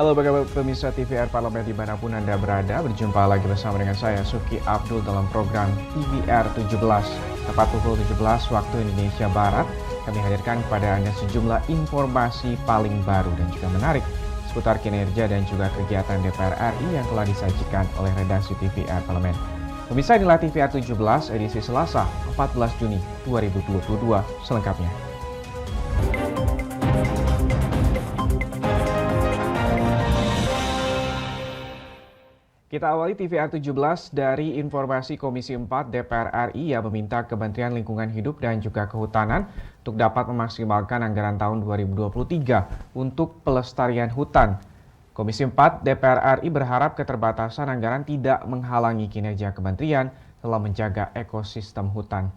Halo pemirsa TVR Parlemen dimanapun Anda berada, berjumpa lagi bersama dengan saya Suki Abdul dalam program TVR 17. Tepat pukul 17 waktu Indonesia Barat, kami hadirkan kepada Anda sejumlah informasi paling baru dan juga menarik seputar kinerja dan juga kegiatan DPR RI yang telah disajikan oleh redaksi TVR Parlemen. Pemirsa, inilah TVR 17 edisi Selasa 14 Juni 2022 selengkapnya. Kita awali TVR 17 dari informasi Komisi 4 DPR RI yang meminta Kementerian Lingkungan Hidup dan juga Kehutanan untuk dapat memaksimalkan anggaran tahun 2023 untuk pelestarian hutan. Komisi 4 DPR RI berharap keterbatasan anggaran tidak menghalangi kinerja kementerian dalam menjaga ekosistem hutan.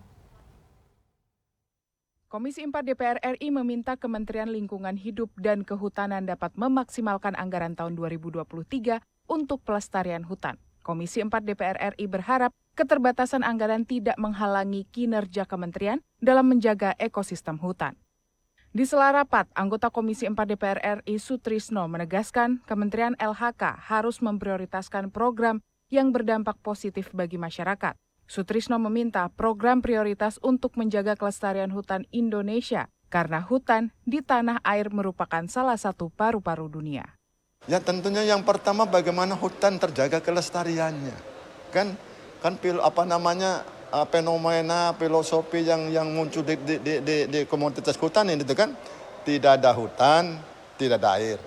Komisi 4 DPR RI meminta Kementerian Lingkungan Hidup dan Kehutanan dapat memaksimalkan anggaran tahun 2023 untuk pelestarian hutan. Komisi 4 DPR RI berharap keterbatasan anggaran tidak menghalangi kinerja kementerian dalam menjaga ekosistem hutan. Di sela rapat, anggota Komisi 4 DPR RI Sutrisno menegaskan Kementerian LHK harus memprioritaskan program yang berdampak positif bagi masyarakat. Sutrisno meminta program prioritas untuk menjaga kelestarian hutan Indonesia karena hutan di tanah air merupakan salah satu paru-paru dunia. Ya tentunya yang pertama bagaimana hutan terjaga kelestariannya. Kan fenomena filosofi yang muncul di komunitas hutan ini itu kan tidak ada hutan, tidak ada air.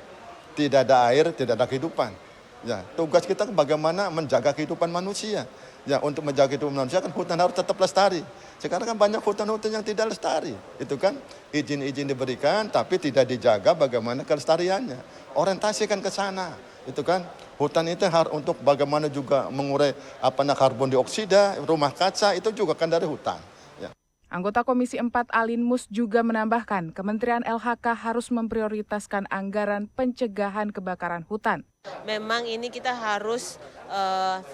Tidak ada air, tidak ada kehidupan. Ya, tugas kita bagaimana menjaga kehidupan manusia. Ya, untuk menjaga kehidupan manusia kan hutan harus tetap lestari. Sekarang kan banyak hutan-hutan yang tidak lestari. Itu kan izin-izin diberikan tapi tidak dijaga bagaimana kelestariannya. Orientasikan ke sana. Itu kan hutan itu harus untuk bagaimana juga mengurai karbon dioksida, rumah kaca itu juga kan dari hutan. Ya. Anggota Komisi 4 Alin Mus juga menambahkan Kementerian LHK harus memprioritaskan anggaran pencegahan kebakaran hutan. Memang ini kita harus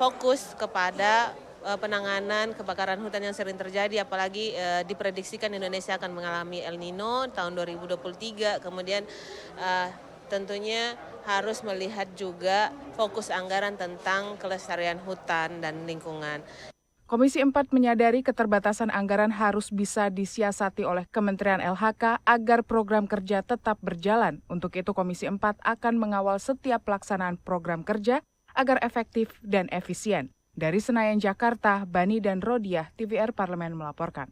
fokus kepada penanganan kebakaran hutan yang sering terjadi, apalagi diprediksikan Indonesia akan mengalami El Nino tahun 2023, kemudian tentunya harus melihat juga fokus anggaran tentang kelestarian hutan dan lingkungan. Komisi 4 menyadari keterbatasan anggaran harus bisa disiasati oleh Kementerian LHK agar program kerja tetap berjalan. Untuk itu Komisi 4 akan mengawal setiap pelaksanaan program kerja agar efektif dan efisien. Dari Senayan, Jakarta, Bani dan Rodiah, TVR Parlemen melaporkan.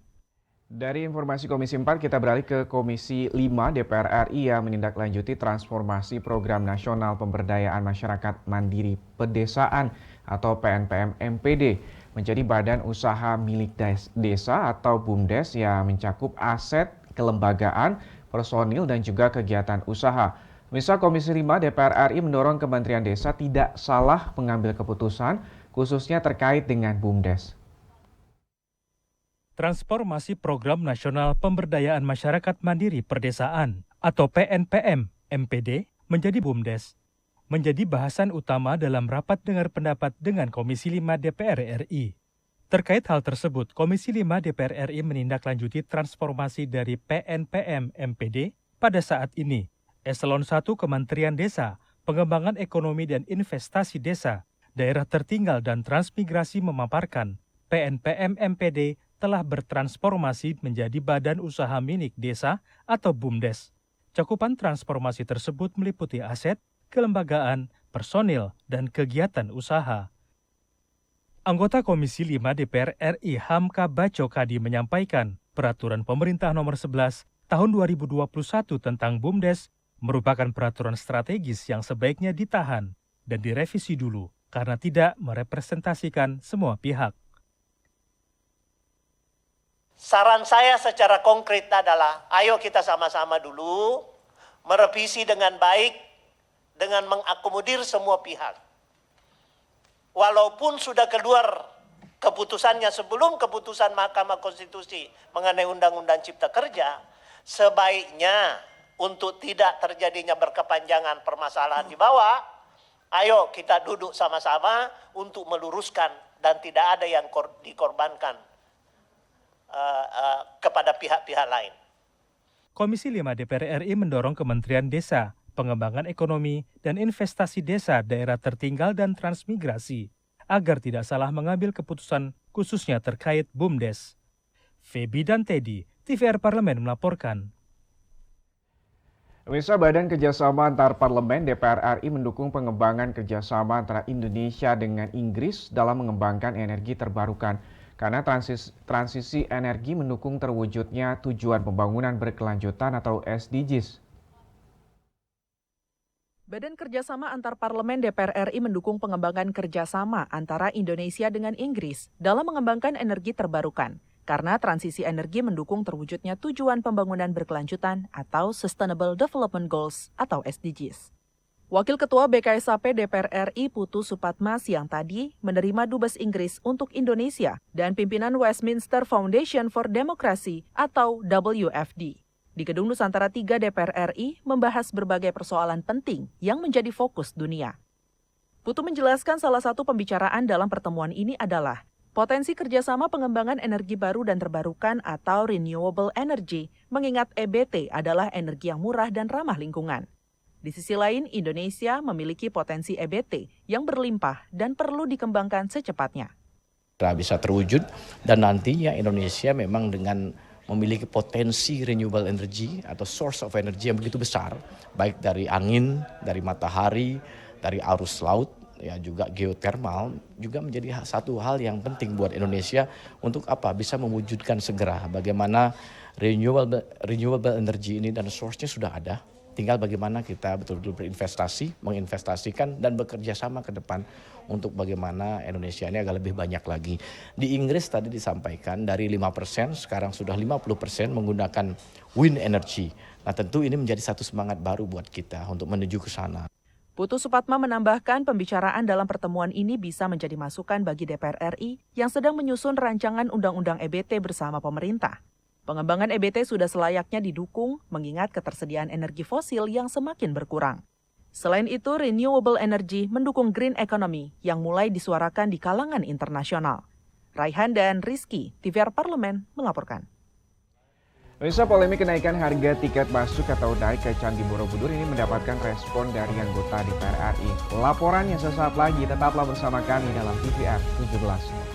Dari informasi Komisi 4, kita beralih ke Komisi 5 DPR RI yang menindaklanjuti transformasi Program Nasional Pemberdayaan Masyarakat Mandiri Pedesaan atau PNPM MPD menjadi badan usaha milik desa atau BUMDes yang mencakup aset, kelembagaan, personil, dan juga kegiatan usaha. Misal Komisi 5 DPR RI mendorong Kementerian Desa tidak salah mengambil keputusan, khususnya terkait dengan BUMDes. Transformasi Program Nasional Pemberdayaan Masyarakat Mandiri Perdesaan atau PNPM MPD menjadi BUMDes menjadi bahasan utama dalam rapat dengar pendapat dengan Komisi 5 DPR RI. Terkait hal tersebut, Komisi 5 DPR RI menindaklanjuti transformasi dari PNPM MPD pada saat ini. Eselon 1 Kementerian Desa, Pengembangan Ekonomi dan Investasi Desa, Daerah Tertinggal dan Transmigrasi memaparkan PNPM MPD telah bertransformasi menjadi badan usaha milik desa atau BUMDes. Cakupan transformasi tersebut meliputi aset, kelembagaan, personil, dan kegiatan usaha. Anggota Komisi 5 DPR RI Hamka Baco Kadi menyampaikan Peraturan Pemerintah Nomor 11 Tahun 2021 tentang BUMDes merupakan peraturan strategis yang sebaiknya ditahan dan direvisi dulu karena tidak merepresentasikan semua pihak. Saran saya secara konkret adalah, ayo kita sama-sama dulu merevisi dengan baik, dengan mengakomodir semua pihak. Walaupun sudah keluar keputusannya sebelum keputusan Mahkamah Konstitusi mengenai Undang-Undang Cipta Kerja, sebaiknya untuk tidak terjadinya berkepanjangan permasalahan di bawah, ayo kita duduk sama-sama untuk meluruskan dan tidak ada yang dikorbankan kepada pihak-pihak lain. Komisi 5 DPR RI mendorong Kementerian Desa pengembangan ekonomi, dan investasi desa daerah tertinggal dan transmigrasi, agar tidak salah mengambil keputusan khususnya terkait BUMDes. Feby dan Teddy, TVR Parlemen melaporkan. Pemirsa, Badan Kerjasama Antar Parlemen DPR RI mendukung pengembangan kerjasama antara Indonesia dengan Inggris dalam mengembangkan energi terbarukan karena transisi energi mendukung terwujudnya tujuan pembangunan berkelanjutan atau SDGs. Badan Kerjasama Antar Parlemen DPR RI mendukung pengembangan kerjasama antara Indonesia dengan Inggris dalam mengembangkan energi terbarukan, karena transisi energi mendukung terwujudnya tujuan pembangunan berkelanjutan atau Sustainable Development Goals atau SDGs. Wakil Ketua BKSAP DPR RI Putu Supatma siang tadi menerima Dubes Inggris untuk Indonesia dan pimpinan Westminster Foundation for Democracy atau WFD. Di Gedung Nusantara 3 DPR RI membahas berbagai persoalan penting yang menjadi fokus dunia. Putu menjelaskan salah satu pembicaraan dalam pertemuan ini adalah potensi kerjasama pengembangan energi baru dan terbarukan atau renewable energy, mengingat EBT adalah energi yang murah dan ramah lingkungan. Di sisi lain, Indonesia memiliki potensi EBT yang berlimpah dan perlu dikembangkan secepatnya. Bisa terwujud dan nantinya Indonesia memang dengan memiliki potensi renewable energy atau source of energy yang begitu besar, baik dari angin, dari matahari, dari arus laut, ya juga geothermal, juga menjadi satu hal yang penting buat Indonesia untuk apa? Bisa mewujudkan segera bagaimana renewable energy ini dan source-nya sudah ada. Tinggal bagaimana kita betul-betul berinvestasi, menginvestasikan dan bekerja sama ke depan untuk bagaimana Indonesia ini agak lebih banyak lagi. Di Inggris tadi disampaikan dari 5% sekarang sudah 50% menggunakan wind energy. Nah tentu ini menjadi satu semangat baru buat kita untuk menuju ke sana. Putu Supatma menambahkan pembicaraan dalam pertemuan ini bisa menjadi masukan bagi DPR RI yang sedang menyusun rancangan Undang-Undang EBT bersama pemerintah. Pengembangan EBT sudah selayaknya didukung mengingat ketersediaan energi fosil yang semakin berkurang. Selain itu, renewable energy mendukung green economy yang mulai disuarakan di kalangan internasional. Raihan dan Rizky, TVR Parlemen melaporkan. Pemirsa, polemik kenaikan harga tiket masuk atau naik ke Candi Borobudur ini mendapatkan respon dari anggota DPR RI. Laporannya sesaat lagi, tetaplah bersama kami dalam TVR 17.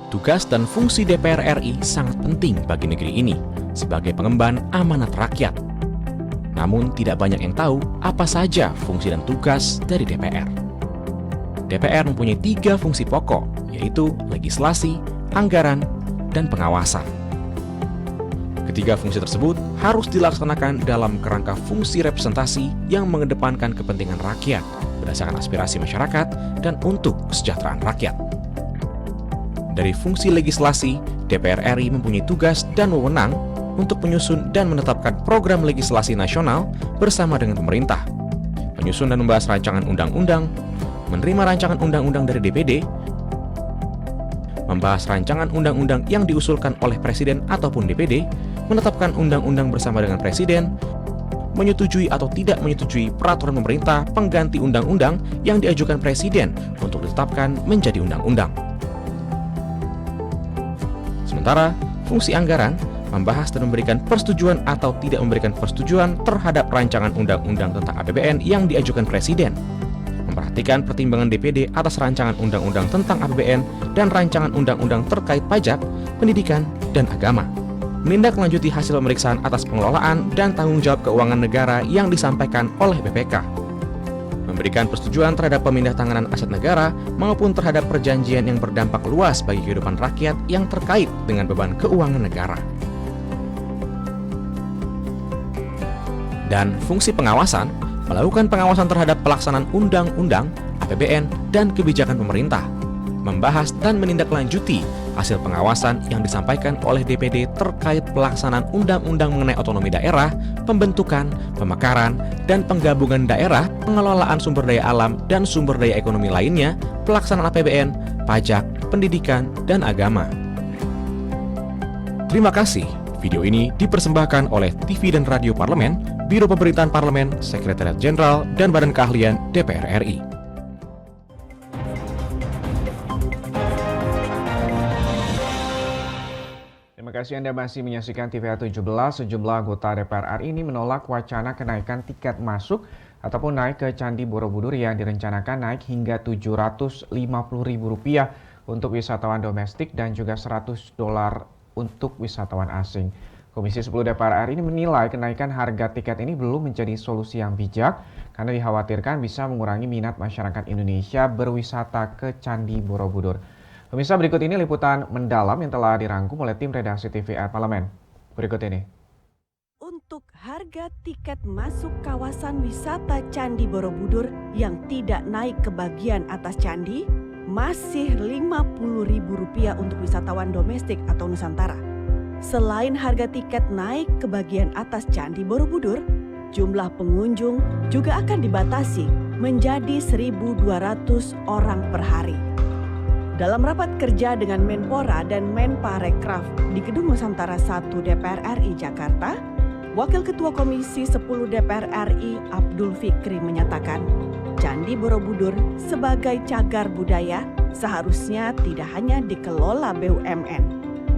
Tugas dan fungsi DPR RI sangat penting bagi negeri ini sebagai pengemban amanat rakyat. Namun tidak banyak yang tahu apa saja fungsi dan tugas dari DPR. DPR mempunyai 3 fungsi pokok, yaitu legislasi, anggaran, dan pengawasan. Ketiga fungsi tersebut harus dilaksanakan dalam kerangka fungsi representasi yang mengedepankan kepentingan rakyat berdasarkan aspirasi masyarakat dan untuk kesejahteraan rakyat. Dari fungsi legislasi, DPR RI mempunyai tugas dan wewenang untuk menyusun dan menetapkan program legislasi nasional bersama dengan pemerintah, menyusun dan membahas rancangan undang-undang, menerima rancangan undang-undang dari DPD, membahas rancangan undang-undang yang diusulkan oleh Presiden ataupun DPD, menetapkan undang-undang bersama dengan Presiden, menyetujui atau tidak menyetujui peraturan pemerintah pengganti undang-undang yang diajukan Presiden untuk ditetapkan menjadi undang-undang. Sementara, fungsi anggaran membahas dan memberikan persetujuan atau tidak memberikan persetujuan terhadap rancangan undang-undang tentang APBN yang diajukan Presiden, memperhatikan pertimbangan DPD atas rancangan undang-undang tentang APBN dan rancangan undang-undang terkait pajak, pendidikan, dan agama, menindaklanjuti hasil pemeriksaan atas pengelolaan dan tanggung jawab keuangan negara yang disampaikan oleh BPK, memberikan persetujuan terhadap pemindah tanganan aset negara maupun terhadap perjanjian yang berdampak luas bagi kehidupan rakyat yang terkait dengan beban keuangan negara. Dan fungsi pengawasan, melakukan pengawasan terhadap pelaksanaan undang-undang, APBN, dan kebijakan pemerintah, membahas dan menindaklanjuti hasil pengawasan yang disampaikan oleh DPD terkait pelaksanaan undang-undang mengenai otonomi daerah, pembentukan, pemekaran, dan penggabungan daerah, pengelolaan sumber daya alam dan sumber daya ekonomi lainnya, pelaksanaan APBN, pajak, pendidikan, dan agama. Terima kasih. Video ini dipersembahkan oleh TV dan Radio Parlemen, Biro Pemerintahan Parlemen, Sekretariat Jenderal, dan Badan Keahlian DPR RI. kasih Anda masih menyaksikan TVA 17. Sejumlah anggota DPR RI ini menolak wacana kenaikan tiket masuk ataupun naik ke Candi Borobudur yang direncanakan naik hingga Rp750.000 untuk wisatawan domestik dan juga $100 untuk wisatawan asing. Komisi 10 DPR RI ini menilai kenaikan harga tiket ini belum menjadi solusi yang bijak karena dikhawatirkan bisa mengurangi minat masyarakat Indonesia berwisata ke Candi Borobudur. Pemirsa, berikut ini liputan mendalam yang telah dirangkum oleh tim redaksi TVR Parlemen. Berikut ini. Untuk harga tiket masuk kawasan wisata Candi Borobudur yang tidak naik ke bagian atas candi, masih Rp50.000 untuk wisatawan domestik atau Nusantara. Selain harga tiket naik ke bagian atas Candi Borobudur, jumlah pengunjung juga akan dibatasi menjadi 1.200 orang per hari. Dalam rapat kerja dengan Menpora dan Menparekraf di Gedung Nusantara 1 DPR RI Jakarta, Wakil Ketua Komisi 10 DPR RI Abdul Fikri menyatakan, Candi Borobudur sebagai cagar budaya seharusnya tidak hanya dikelola BUMN,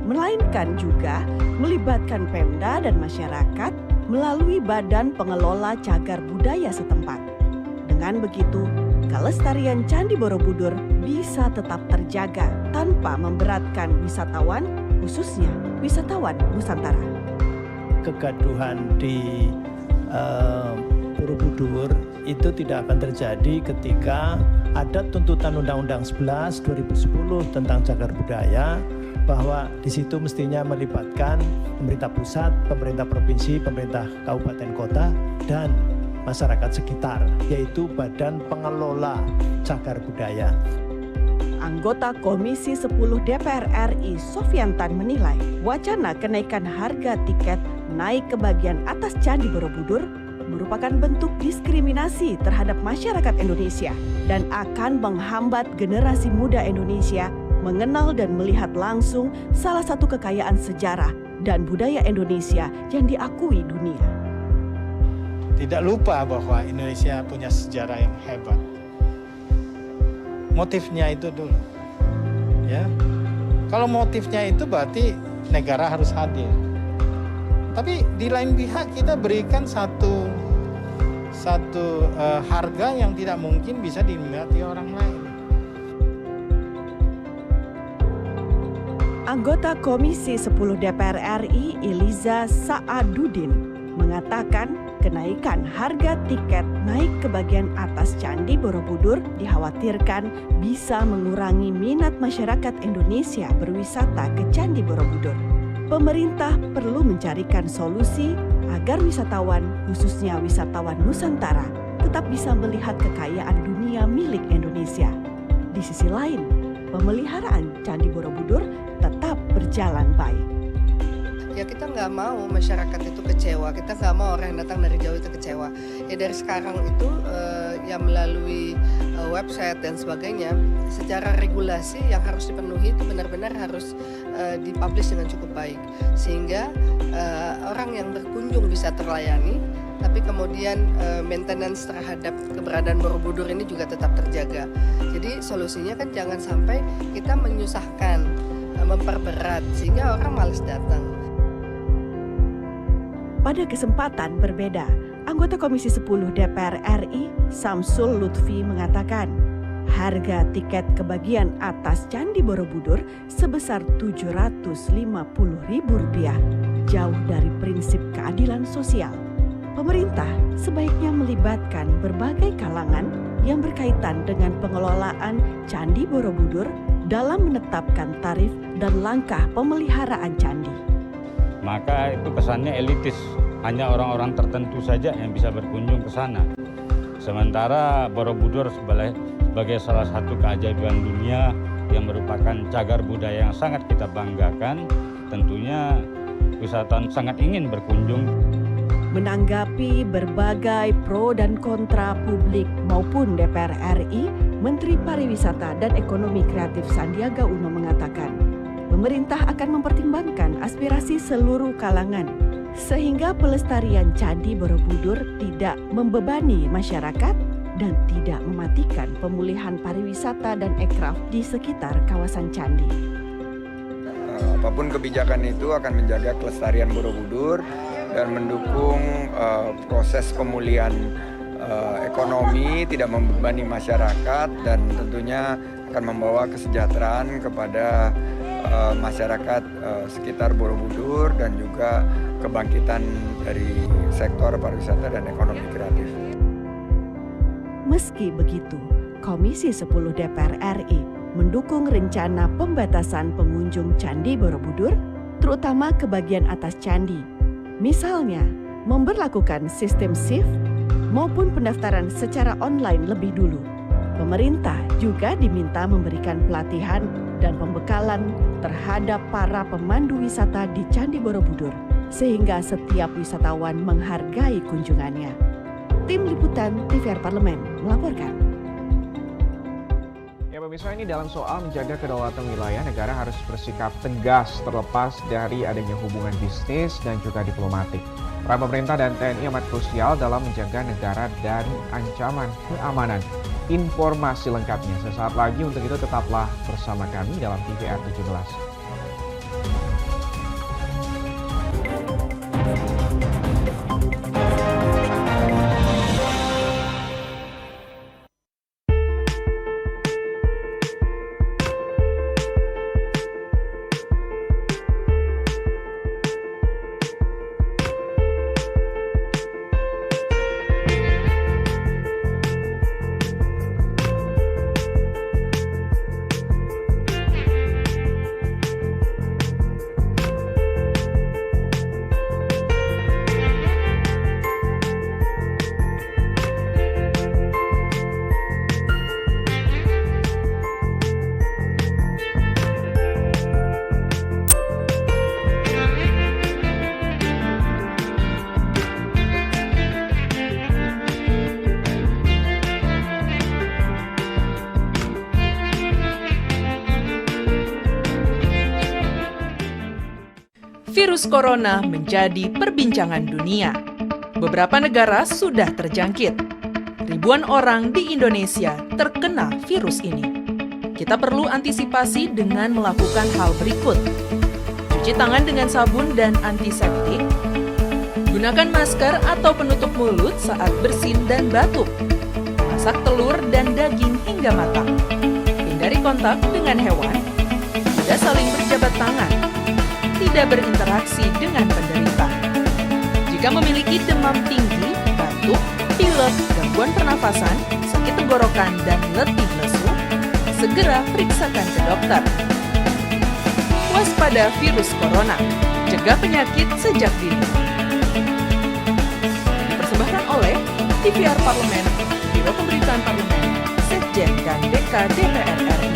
melainkan juga melibatkan Pemda dan masyarakat melalui Badan Pengelola Cagar Budaya setempat. Dengan begitu, kelestarian Candi Borobudur bisa tetap terjaga tanpa memberatkan wisatawan, khususnya wisatawan Nusantara. Kegaduhan di Borobudur itu tidak akan terjadi ketika ada tuntutan Undang-Undang 11 2010 tentang cagar budaya, bahwa di situ mestinya melibatkan pemerintah pusat, pemerintah provinsi, pemerintah kabupaten kota, dan masyarakat sekitar, yaitu Badan Pengelola Cagar Budaya. Anggota Komisi 10 DPR RI Sofyantan menilai wacana kenaikan harga tiket naik ke bagian atas Candi Borobudur merupakan bentuk diskriminasi terhadap masyarakat Indonesia dan akan menghambat generasi muda Indonesia mengenal dan melihat langsung salah satu kekayaan sejarah dan budaya Indonesia yang diakui dunia. Tidak lupa bahwa Indonesia punya sejarah yang hebat. Motifnya itu dulu. Ya. Kalau motifnya itu berarti negara harus hadir. Tapi di lain pihak kita berikan satu harga yang tidak mungkin bisa dinikmati orang lain. Anggota Komisi 10 DPR RI Iliza Sa'adudin mengatakan kenaikan harga tiket naik ke bagian atas Candi Borobudur dikhawatirkan bisa mengurangi minat masyarakat Indonesia berwisata ke Candi Borobudur. Pemerintah perlu mencarikan solusi agar wisatawan, khususnya wisatawan Nusantara, tetap bisa melihat kekayaan dunia milik Indonesia. Di sisi lain, pemeliharaan Candi Borobudur tetap berjalan baik. Ya kita nggak mau masyarakat itu kecewa, kita nggak mau orang yang datang dari jauh itu kecewa. Ya dari sekarang itu ya melalui website dan sebagainya, secara regulasi yang harus dipenuhi itu benar-benar harus dipublish dengan cukup baik. Sehingga orang yang berkunjung bisa terlayani, tapi kemudian maintenance terhadap keberadaan Borobudur ini juga tetap terjaga. Jadi solusinya kan jangan sampai kita menyusahkan, memperberat, sehingga orang malas datang. Pada kesempatan berbeda, anggota Komisi 10 DPR RI Samsul Lutfi mengatakan harga tiket ke bagian atas Candi Borobudur sebesar Rp750.000 jauh dari prinsip keadilan sosial. Pemerintah sebaiknya melibatkan berbagai kalangan yang berkaitan dengan pengelolaan Candi Borobudur dalam menetapkan tarif dan langkah pemeliharaan candi. Maka itu kesannya elitis, hanya orang-orang tertentu saja yang bisa berkunjung ke sana. Sementara Borobudur sebagai salah satu keajaiban dunia yang merupakan cagar budaya yang sangat kita banggakan, tentunya wisatawan sangat ingin berkunjung. Menanggapi berbagai pro dan kontra publik maupun DPR RI, Menteri Pariwisata dan Ekonomi Kreatif Sandiaga Uno mengatakan, pemerintah akan mempertimbangkan aspirasi seluruh kalangan sehingga pelestarian Candi Borobudur tidak membebani masyarakat dan tidak mematikan pemulihan pariwisata dan ekraf di sekitar kawasan candi. Apapun kebijakan itu akan menjaga kelestarian Borobudur dan mendukung proses pemulihan ekonomi, tidak membebani masyarakat, dan tentunya akan membawa kesejahteraan kepada masyarakat sekitar Borobudur dan juga kebangkitan dari sektor pariwisata dan ekonomi kreatif. Meski begitu, Komisi 10 DPR RI mendukung rencana pembatasan pengunjung Candi Borobudur, terutama ke bagian atas candi. Misalnya, memberlakukan sistem shift maupun pendaftaran secara online lebih dulu. Pemerintah juga diminta memberikan pelatihan dan pembekalan terhadap para pemandu wisata di Candi Borobudur, sehingga setiap wisatawan menghargai kunjungannya. Tim Liputan TVR Parlemen melaporkan. Ya pemirsa, ini dalam soal menjaga kedaulatan wilayah, negara harus bersikap tegas terlepas dari adanya hubungan bisnis dan juga diplomatik. Peran pemerintah dan TNI amat krusial dalam menjaga negara dari ancaman keamanan. Informasi lengkapnya sesaat lagi, untuk itu tetaplah bersama kami dalam TVR 17. Virus corona menjadi perbincangan dunia. Beberapa negara sudah terjangkit. Ribuan orang di Indonesia terkena virus ini. Kita perlu antisipasi dengan melakukan hal berikut. Cuci tangan dengan sabun dan antiseptik. Gunakan masker atau penutup mulut saat bersin dan batuk. Masak telur dan daging hingga matang. Hindari kontak dengan hewan. Tidak saling berjabat tangan. Tidak berinteraksi dengan penderita. Jika memiliki demam tinggi, batuk, pilek, gangguan pernafasan, sakit tenggorokan, dan letih lesu, segera periksakan ke dokter. Waspada virus corona, cegah penyakit sejak dini. Dipersembahkan oleh TVR Parlemen, Biro Pemberitaan Parlemen, Sekjen dan DK DPR RI.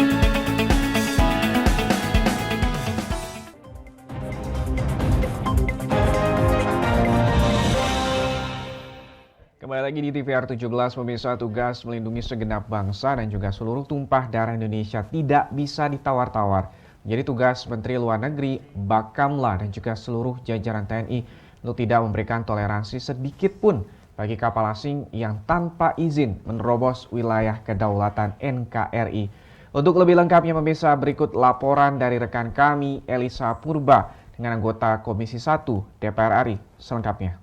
Kembali lagi di TVR 17, pemirsa. Tugas melindungi segenap bangsa dan juga seluruh tumpah darah Indonesia tidak bisa ditawar-tawar. Menjadi tugas Menteri Luar Negeri, Bakamla dan juga seluruh jajaran TNI untuk tidak memberikan toleransi sedikit pun bagi kapal asing yang tanpa izin menerobos wilayah kedaulatan NKRI. Untuk lebih lengkapnya pemirsa, berikut laporan dari rekan kami Elisa Purba dengan anggota Komisi 1 DPR RI selengkapnya.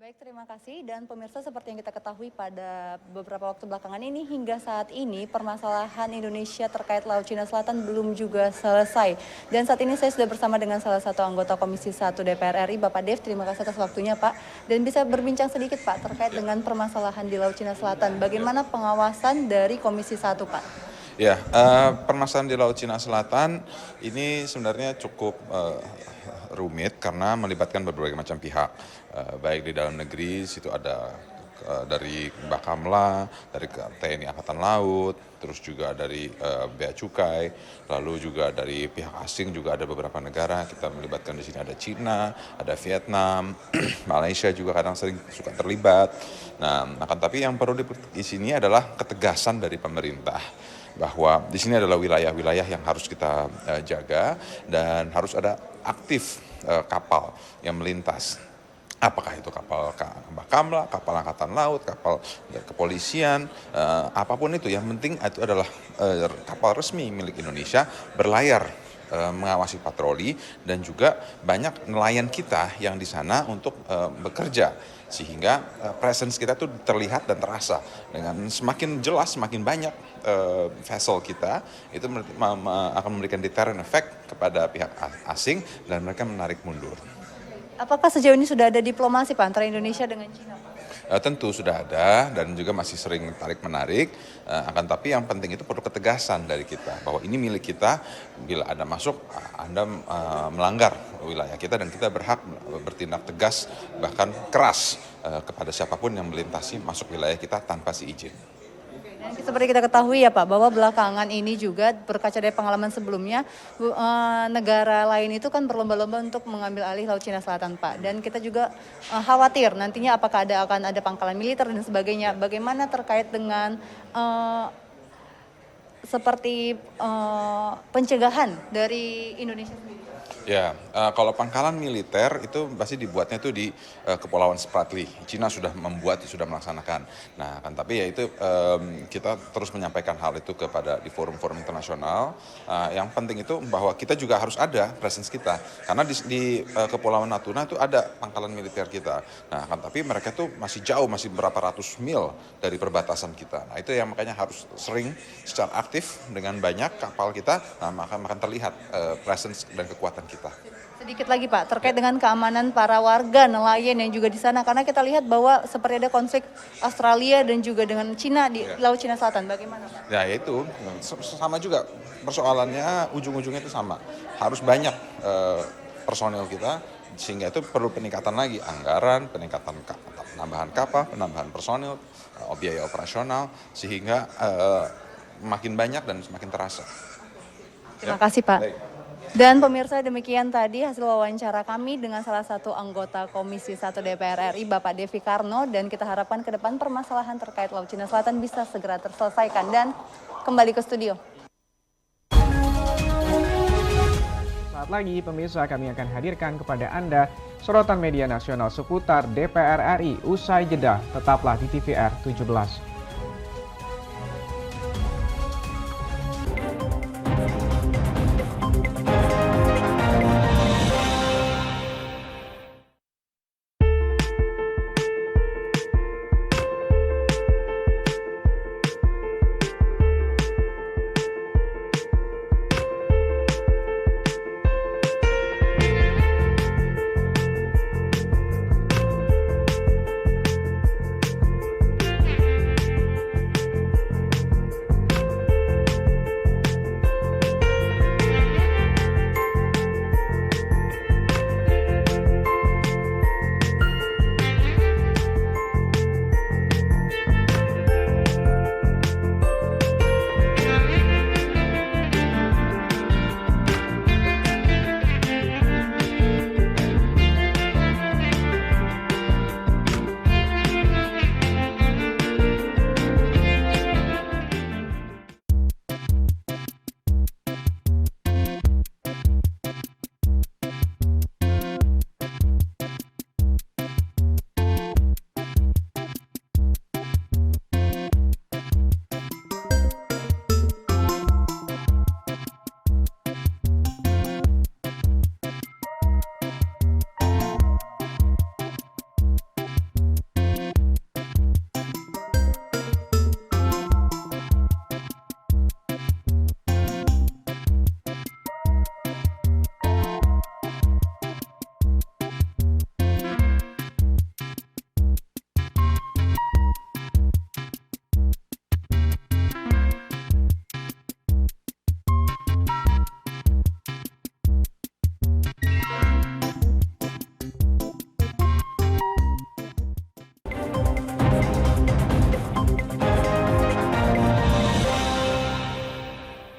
Baik, terima kasih. Dan pemirsa, seperti yang kita ketahui pada beberapa waktu belakangan ini, hingga saat ini permasalahan Indonesia terkait Laut Cina Selatan belum juga selesai. Dan saat ini saya sudah bersama dengan salah satu anggota Komisi 1 DPR RI, Bapak Dev. Terima kasih atas waktunya, Pak. Dan bisa berbincang sedikit, Pak, terkait dengan permasalahan di Laut Cina Selatan. Bagaimana pengawasan dari Komisi 1, Pak? Ya, permasalahan di Laut Cina Selatan ini sebenarnya cukup rumit karena melibatkan berbagai macam pihak, baik di dalam negeri, situ ada dari Bakamla, dari TNI Angkatan Laut, terus juga dari Bea Cukai, lalu juga dari pihak asing juga ada beberapa negara. Kita melibatkan di sini ada Cina, ada Vietnam, Malaysia juga kadang sering suka terlibat. Nah, akan tapi yang perlu di sini adalah ketegasan dari pemerintah bahwa di sini adalah wilayah-wilayah yang harus kita jaga dan harus ada aktif kapal yang melintas. Apakah itu kapal Bakamla, kapal Angkatan Laut, kapal kepolisian, apapun itu, yang penting itu adalah kapal resmi milik Indonesia berlayar mengawasi patroli, dan juga banyak nelayan kita yang di sana untuk bekerja, sehingga presence kita tuh terlihat dan terasa. Dengan semakin jelas, semakin banyak vessel kita, itu akan memberikan deterrent effect kepada pihak asing dan mereka menarik mundur. Apakah sejauh ini sudah ada diplomasi Pak antara Indonesia dengan Cina? Tentu sudah ada dan juga masih sering tarik-menarik, akan tapi yang penting itu perlu ketegasan dari kita bahwa ini milik kita, bila Anda masuk, Anda melanggar wilayah kita dan kita berhak bertindak tegas bahkan keras kepada siapapun yang melintasi masuk wilayah kita tanpa seizin. Dan seperti kita ketahui ya Pak, bahwa belakangan ini juga berkaca dari pengalaman sebelumnya, negara lain itu kan berlomba-lomba untuk mengambil alih Laut Cina Selatan Pak. Dan kita juga khawatir nantinya apakah akan ada pangkalan militer dan sebagainya. Bagaimana terkait dengan seperti pencegahan dari Indonesia sendiri? Ya, kalau pangkalan militer itu pasti dibuatnya itu di Kepulauan Spratly. Cina sudah membuat, sudah melaksanakan. Nah, kan tapi ya itu kita terus menyampaikan hal itu kepada di forum-forum internasional. Yang penting itu bahwa kita juga harus ada presence kita, karena di Kepulauan Natuna itu ada pangkalan militer kita. Nah, kan tapi mereka tuh masih jauh, masih berapa ratus mil dari perbatasan kita. Nah, itu yang makanya harus sering secara aktif dengan banyak kapal kita, nah maka akan terlihat presence dan kekuatan kita. Sedikit lagi Pak, terkait dengan keamanan para warga nelayan yang juga di sana, karena kita lihat bahwa seperti ada konflik Australia dan juga dengan Cina di Laut Cina Selatan, bagaimana Pak? Ya itu sama juga persoalannya, ujung-ujungnya itu sama, harus banyak personel kita, sehingga itu perlu peningkatan lagi anggaran, penambahan kapal, penambahan personel, biaya operasional, sehingga makin banyak dan semakin terasa. Terima kasih Pak. Baik. Dan pemirsa, demikian tadi hasil wawancara kami dengan salah satu anggota Komisi 1 DPR RI, Bapak Devi Karno, dan kita harapkan ke depan permasalahan terkait Laut Cina Selatan bisa segera terselesaikan. Dan kembali ke studio. Saat lagi pemirsa, kami akan hadirkan kepada Anda sorotan media nasional seputar DPR RI usai jeda. Tetaplah di TVR 17.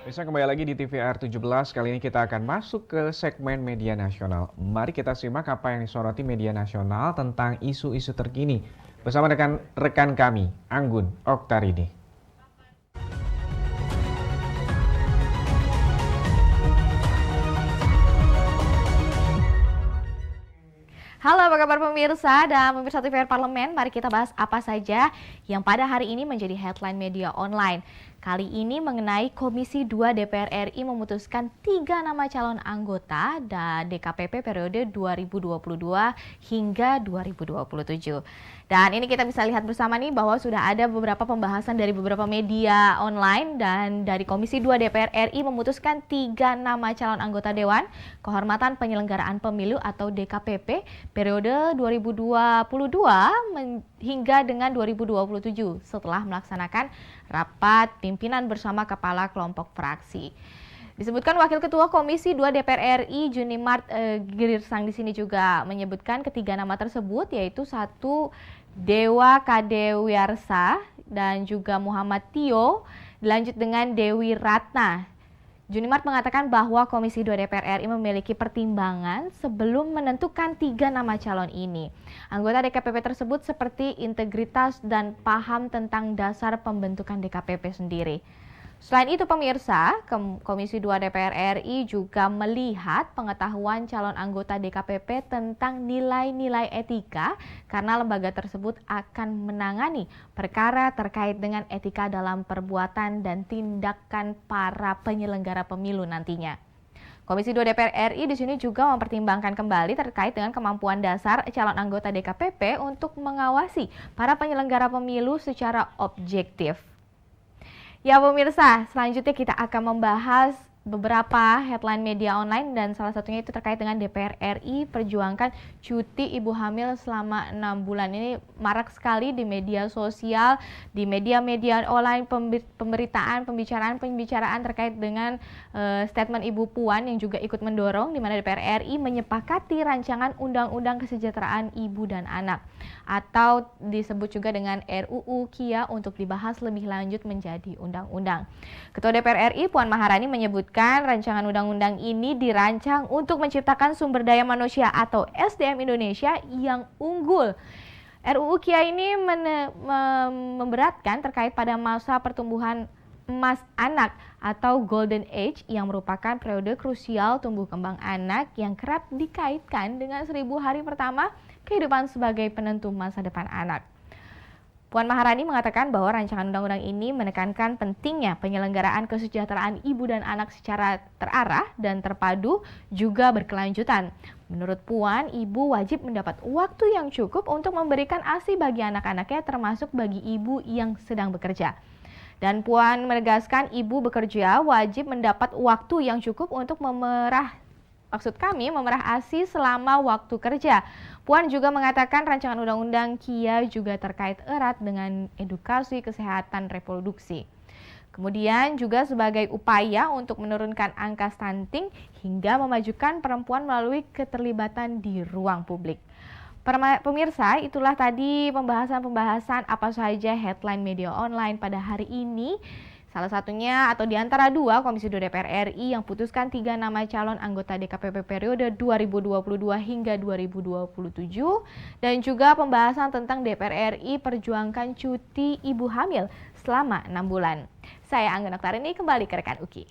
Bisa kembali lagi di TVR 17, kali ini kita akan masuk ke segmen media nasional. Mari kita simak apa yang disoroti media nasional tentang isu-isu terkini. Bersama rekan kami, Anggun Oktarini. Halo, apa kabar pemirsa dan pemirsa TVR Parlemen? Mari kita bahas apa saja yang pada hari ini menjadi headline media online. Kali ini mengenai Komisi 2 DPR RI memutuskan 3 nama calon anggota DKPP periode 2022 hingga 2027. Dan ini kita bisa lihat bersama nih bahwa sudah ada beberapa pembahasan dari beberapa media online dan dari Komisi 2 DPR RI memutuskan 3 nama calon anggota Dewan Kehormatan Penyelenggaraan Pemilu atau DKPP periode 2022 hingga dengan 2027 setelah melaksanakan rapat pimpinan bersama kepala kelompok fraksi. Disebutkan Wakil Ketua Komisi 2 DPR RI Junimart Girsang di sini juga menyebutkan ketiga nama tersebut, yaitu 1 Dewa Kadewiyarsa dan juga Muhammad Tio, dilanjut dengan Dewi Ratna. Junimart mengatakan bahwa Komisi 2 DPR RI memiliki pertimbangan sebelum menentukan 3 nama calon ini. Anggota DKPP tersebut seperti integritas dan paham tentang dasar pembentukan DKPP sendiri. Selain itu pemirsa, Komisi 2 DPR RI juga melihat pengetahuan calon anggota DKPP tentang nilai-nilai etika karena lembaga tersebut akan menangani perkara terkait dengan etika dalam perbuatan dan tindakan para penyelenggara pemilu nantinya. Komisi 2 DPR RI di sini juga mempertimbangkan kembali terkait dengan kemampuan dasar calon anggota DKPP untuk mengawasi para penyelenggara pemilu secara objektif. Ya pemirsa, selanjutnya kita akan membahas beberapa headline media online dan salah satunya itu terkait dengan DPR RI perjuangkan cuti ibu hamil selama 6 bulan. Ini marak sekali di media sosial, di media-media online, pembicaraan terkait dengan statement Ibu Puan yang juga ikut mendorong di mana DPR RI menyepakati rancangan Undang-Undang Kesejahteraan Ibu dan Anak atau disebut juga dengan RUU KIA untuk dibahas lebih lanjut menjadi undang-undang. Ketua DPR RI Puan Maharani menyebutkan rancangan undang-undang ini dirancang untuk menciptakan sumber daya manusia atau SDM Indonesia yang unggul. RUU KIA ini memberatkan terkait pada masa pertumbuhan emas anak atau golden age yang merupakan periode krusial tumbuh kembang anak yang kerap dikaitkan dengan 1000 hari pertama kehidupan sebagai penentu masa depan anak. Puan Maharani mengatakan bahwa rancangan undang-undang ini menekankan pentingnya penyelenggaraan kesejahteraan ibu dan anak secara terarah dan terpadu juga berkelanjutan. Menurut Puan, ibu wajib mendapat waktu yang cukup untuk memberikan ASI bagi anak-anaknya termasuk bagi ibu yang sedang bekerja. Dan Puan menegaskan ibu bekerja wajib mendapat waktu yang cukup untuk memerah ASI selama waktu kerja. Puan juga mengatakan rancangan undang-undang KIA juga terkait erat dengan edukasi kesehatan reproduksi. Kemudian juga sebagai upaya untuk menurunkan angka stunting hingga memajukan perempuan melalui keterlibatan di ruang publik. Pemirsa, itulah tadi pembahasan apa saja headline media online pada hari ini. Salah satunya atau di antara 2 Komisi 2 DPR RI yang putuskan 3 nama calon anggota DKPP periode 2022 hingga 2027 dan juga pembahasan tentang DPR RI perjuangkan cuti ibu hamil selama 6 bulan. Saya Angga Noktarini, kembali ke rekan Uki.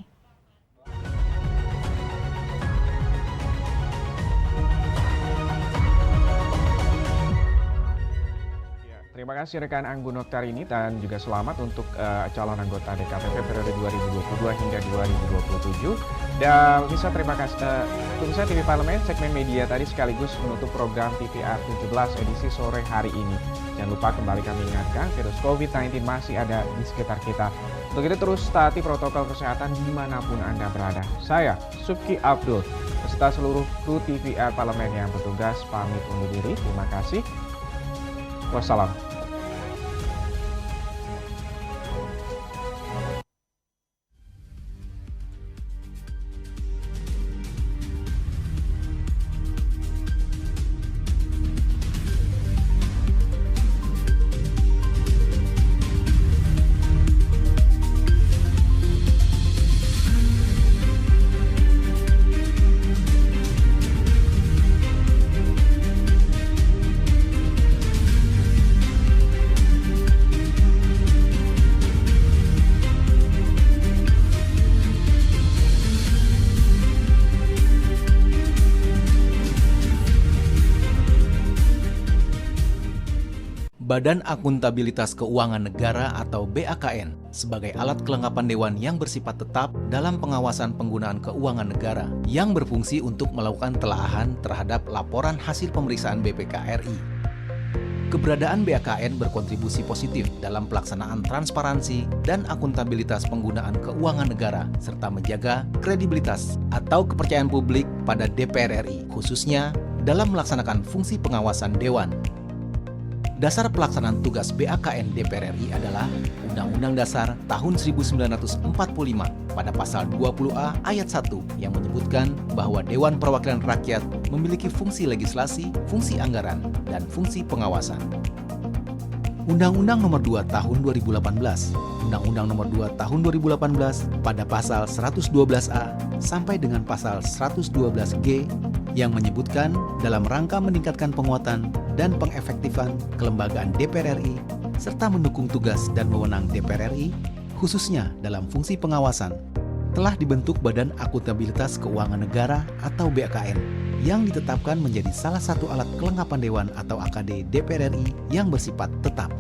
Terima kasih rekan Anggun Noktarini dan juga selamat untuk calon anggota DKPP periode 2022 hingga 2027. Dan bisa terima kasih pemirsa TV Parlemen segmen media tadi sekaligus menutup program TVR 17 edisi sore hari ini. Jangan lupa kembali kami ingatkan virus COVID-19 masih ada di sekitar kita. Untuk itu terus taati protokol kesehatan dimanapun Anda berada. Saya Subki Abdul beserta seluruh kru TVR Parlemen yang bertugas pamit undur diri. Terima kasih. Wassalam. Badan Akuntabilitas Keuangan Negara atau BAKN sebagai alat kelengkapan dewan yang bersifat tetap dalam pengawasan penggunaan keuangan negara yang berfungsi untuk melakukan telaahan terhadap laporan hasil pemeriksaan BPK RI. Keberadaan BAKN berkontribusi positif dalam pelaksanaan transparansi dan akuntabilitas penggunaan keuangan negara serta menjaga kredibilitas atau kepercayaan publik pada DPR RI, khususnya dalam melaksanakan fungsi pengawasan dewan. Dasar pelaksanaan tugas BAKN DPR RI adalah Undang-Undang Dasar tahun 1945 pada pasal 20A ayat 1 yang menyebutkan bahwa Dewan Perwakilan Rakyat memiliki fungsi legislasi, fungsi anggaran, dan fungsi pengawasan. Undang-Undang Nomor 2 Tahun 2018, Undang-Undang Nomor 2 Tahun 2018 pada pasal 112A sampai dengan pasal 112G yang menyebutkan dalam rangka meningkatkan penguatan dan pengefektifan kelembagaan DPR RI serta mendukung tugas dan wewenang DPR RI khususnya dalam fungsi pengawasan, telah dibentuk Badan Akuntabilitas Keuangan Negara atau BAKN yang ditetapkan menjadi salah satu alat kelengkapan dewan atau AKD DPR RI yang bersifat tetap.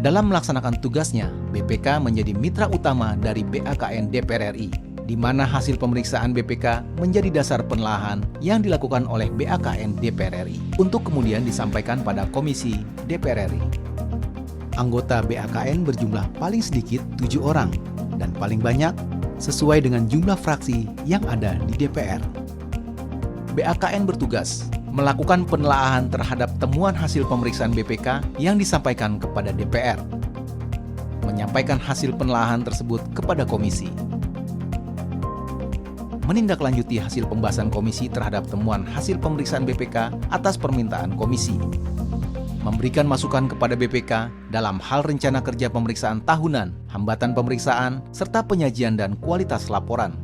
Dalam melaksanakan tugasnya, BPK menjadi mitra utama dari BAKN DPR RI, di mana hasil pemeriksaan BPK menjadi dasar penelaahan yang dilakukan oleh BAKN DPR RI untuk kemudian disampaikan pada Komisi DPR RI. Anggota BAKN berjumlah paling sedikit 7 orang dan paling banyak sesuai dengan jumlah fraksi yang ada di DPR. BAKN bertugas melakukan penelaahan terhadap temuan hasil pemeriksaan BPK yang disampaikan kepada DPR, menyampaikan hasil penelaahan tersebut kepada komisi, menindaklanjuti hasil pembahasan komisi terhadap temuan hasil pemeriksaan BPK atas permintaan komisi, memberikan masukan kepada BPK dalam hal rencana kerja pemeriksaan tahunan, hambatan pemeriksaan, serta penyajian dan kualitas laporan.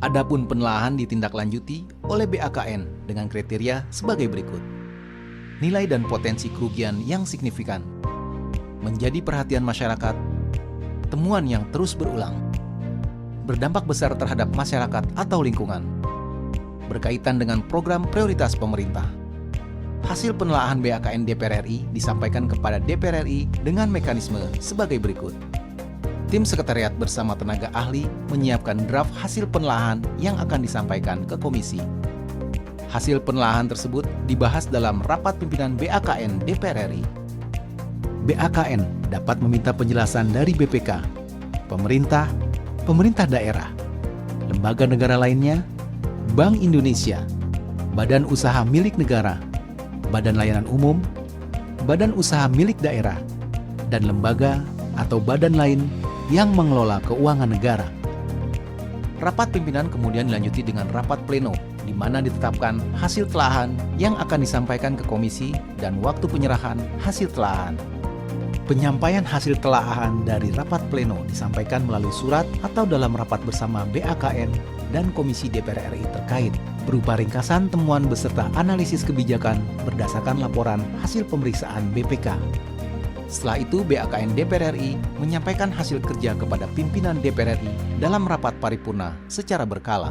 Adapun penelaahan ditindaklanjuti oleh BAKN dengan kriteria sebagai berikut. Nilai dan potensi kerugian yang signifikan, menjadi perhatian masyarakat, temuan yang terus berulang, berdampak besar terhadap masyarakat atau lingkungan, berkaitan dengan program prioritas pemerintah. Hasil penelaahan BAKN DPR RI disampaikan kepada DPR RI dengan mekanisme sebagai berikut. Tim sekretariat bersama tenaga ahli menyiapkan draft hasil penelaahan yang akan disampaikan ke komisi. Hasil penelaahan tersebut dibahas dalam rapat pimpinan BAKN DPR RI. BAKN dapat meminta penjelasan dari BPK, pemerintah, pemerintah daerah, lembaga negara lainnya, Bank Indonesia, badan usaha milik negara, badan layanan umum, badan usaha milik daerah, dan lembaga atau badan lain yang mengelola keuangan negara. Rapat pimpinan kemudian dilanjuti dengan rapat pleno, di mana ditetapkan hasil telaahan yang akan disampaikan ke komisi dan waktu penyerahan hasil telaahan. Penyampaian hasil telaahan dari rapat pleno disampaikan melalui surat atau dalam rapat bersama BAKN dan Komisi DPR RI terkait, berupa ringkasan temuan beserta analisis kebijakan berdasarkan laporan hasil pemeriksaan BPK. Setelah itu, BAKN DPR RI menyampaikan hasil kerja kepada pimpinan DPR RI dalam rapat paripurna secara berkala.